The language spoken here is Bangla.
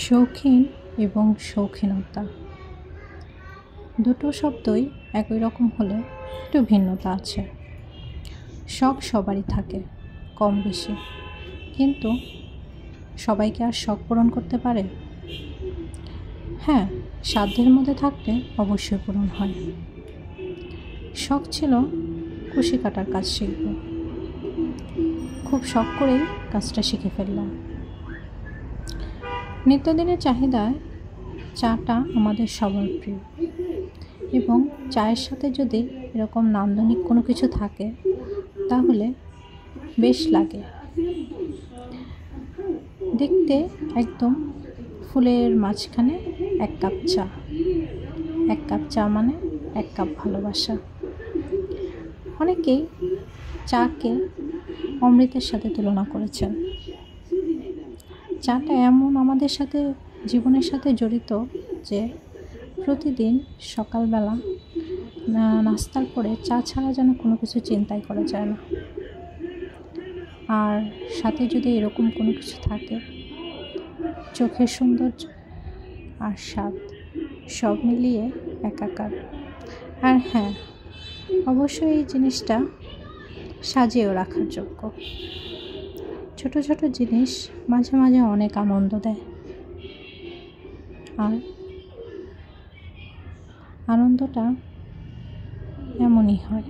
শৌখিন এবং শৌখিনতা দুটো শব্দই একই রকম হলে একটু ভিন্নতা আছে। শখ সবারই থাকে কম বেশি, কিন্তু সবাই কি আর শখ পূরণ করতে পারে? হ্যাঁ, সাধ্যের মধ্যে থাকলে অবশ্যই পূরণ হয়। শখ ছিল কুশি কাটার কাজ শিখব, খুব শখ করেই কাজটা শিখে ফেললাম। নিত্যদিনের চাহিদায় চাটা আমাদের সবার প্রিয়, এবং চায়ের সাথে যদি এরকম নান্দনিক কোনো কিছু থাকে তাহলে বেশ লাগে। দেখতে একদম ফুলের মাঝখানে এক কাপ চা, এক কাপ চা মানে এক কাপ ভালোবাসা। অনেকেই চাকে অমৃতের সাথে তুলনা করেছেন। চাটা এমন আমাদের সাথে জীবনের সাথে জড়িত যে প্রতিদিন সকালবেলা নাস্তার পরে চা ছাড়া যেন কোনো কিছু চিন্তাই করা যায় না। আর সাথে যদি এরকম কোনো কিছু থাকে, চোখের সৌন্দর্য আর স্বাদ সব মিলিয়ে একাকার। আর হ্যাঁ, অবশ্যই এই জিনিসটা সাজিয়েও রাখার যোগ্য। ছোট ছোট জিনিস মাঝে মাঝে অনেক আনন্দ দেয়, আর আনন্দটা এমনই হয়।